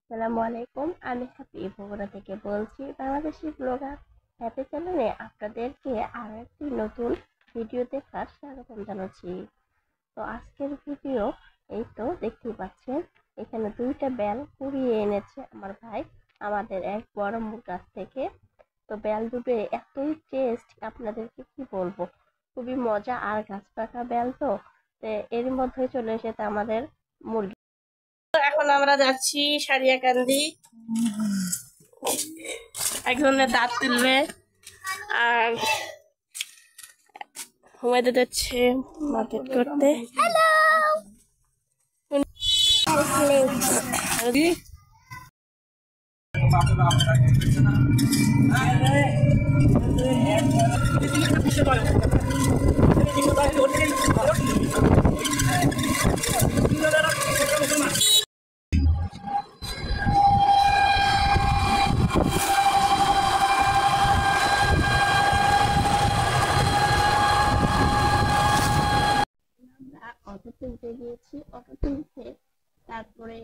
আসসালামু আলাইকুম। আমি হ্যাপি বগুড়া থেকে বলছি। বাংলাদেশি ব্লগার হ্যাপি চ্যানেলে আপনাদেরকে আরো একটি নতুন ভিডিও দেখার স্বাগতম জানাচ্ছি। তো আজকের ভিডিও এই তো দেখতেই পাচ্ছেন, এখানে দুইটা বেল কুড়িয়ে এনেছে আমার ভাই আমাদের এক বড় মুখ গাছ থেকে। তো বেল দুটো এতই টেস্ট, আপনাদেরকে কি বলবো, খুবই মজা। আর গাছ পাকা বেল তো এর মধ্যে চলে এসেছে আমাদের মুরগি। এখন আমরা যাচ্ছি সারিয়াকান্দি, একজনের দাঁত তুলবে আর হুমায়দা যাচ্ছে মার্কেট করতে। অটো তুলতে গিয়েছি, অটো তুলতে তারপরে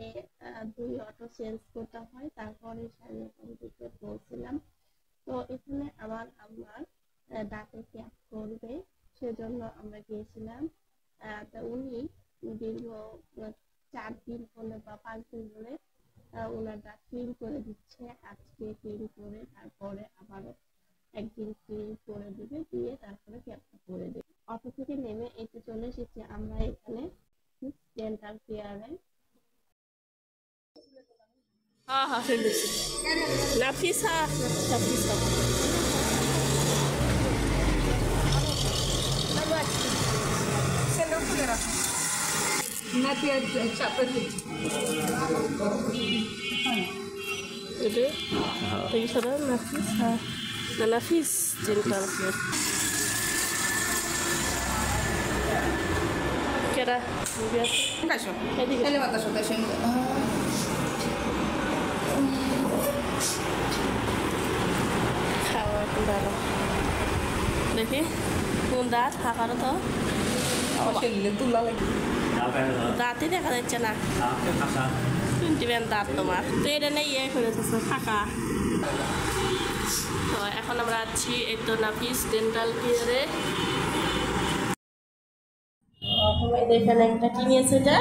দুই অটো চেঞ্জ করতে হয়, তারপরে সারিয়াকান্দিতে পৌঁছলাম। তো এখানে আমার দাঁতে ক্যাপ করবে, সেজন্য আমরা গিয়েছিলাম। তা উনি দীর্ঘ 4 দিন হলে বা 5 দিন হলে ওনার দাঁত ক্লিন করে দিচ্ছে। আজকে ক্লিন করে তারপরে আবারও একদিন ক্লিন করে দিবে, দিয়ে তারপরে ক্যাপটা করে দেবে। অটো থেকে নেমে এসে চলে এসেছি আমরা এখানে ডেন্টাল কেয়ারে। হ্যাঁ হ্যাঁ, ফেলেছি। Nafisa, Nafisa itu lagi sana Nafisa, nah Nafis dental care kira biar Ele mata só tá chegando. খাওয়া ভালো দেখি কোন দাঁত ফাঁকানো তো দাঁতই দেখা যাচ্ছে না, শুনতে পেন দাঁত তোমার তো এটা নেই ইয়ে করে যাচ্ছে ফাঁকা। তো এখন আমরা আছি এই তো নাফিস ডেন্টাল কেয়ারে। এখানে একটা কি নিয়েছে, এটা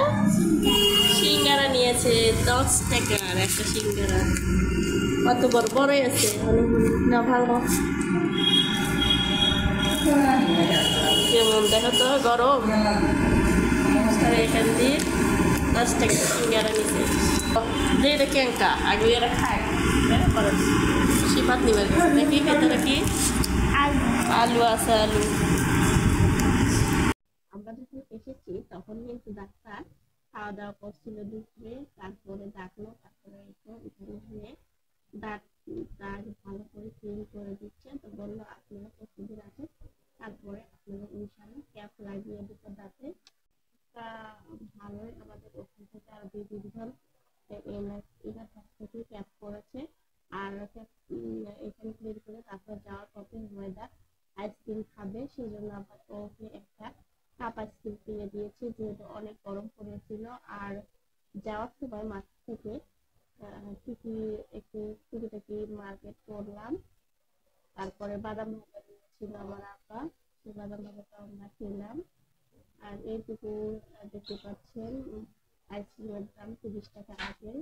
সিঙ্গারা নিয়েছে 10 টাকার একটা সিঙ্গারা। কত বড় বড় আছে, অনেক না ভালো কেমন দেখো তো, গরম। এখান দিয়ে 10 টাকা সিঙ্গারা নিয়েছে। এটা কেঙ্কা আগে এরা খায়, সিপাত নিবে দেখি ভেতরে কি আলু আছে। আলু আমরা যখন এসেছি তখন কিন্তু ডাক্তার খাওয়া দাওয়া করছিল দুপুরে, তারপরে ডাকলো, তারপরে এখানে দাঁত ভালো করে ক্লিন করে দিচ্ছে। তো বললো আপনারা প্রতিদিন আসেন, তারপরে আপনারা ইনশাআল্লাহ ক্যাপ লাগিয়ে দিতে দাঁতে। তা ভালোই, আমাদের ওখান থেকে আর 2 জন এনার কাছ থেকে ক্যাপ করেছে। আর এখানে ক্লিন করে তারপর যাওয়ার পথে ময়দা আইসক্রিম খাবে, সেই জন্য আবার ওকে একটা কাপ আইসক্রিম কিনে দিয়েছি, যেহেতু অনেক গরম পড়েছিল। আর যাওয়ার সময় মাঠ থেকে একটু টুকিটাকি মার্কেট করলাম। তারপরে বাদাম ভাজা নিয়েছিল আমার আপা, সেই বাদাম ভাজাটা আমরা খেলাম। আর এইটুকু দেখতে পাচ্ছেন, আইসক্রিমের দাম 30 টাকা আপেল।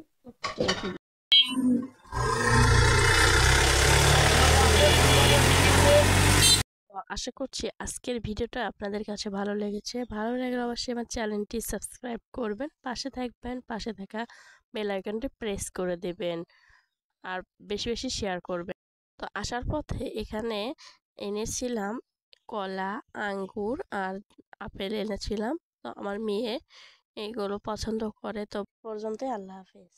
আশা করছি আজকের ভিডিওটা আপনাদের কাছে ভালো লেগেছে। ভালো লাগলে অবশ্যই আমার চ্যানেলটি সাবস্ক্রাইব করবেন, পাশে থাকবেন, পাশে থাকা বেল আইকনটি প্রেস করে দেবেন আর বেশি বেশি শেয়ার করবেন। তো আসার পথে এখানে এনেছিলাম কলা, আঙ্গুর আর আপেল এনেছিলাম। তো আমার মেয়ে এইগুলো পছন্দ করে। তো পর্যন্তই, আল্লাহ হাফেজ।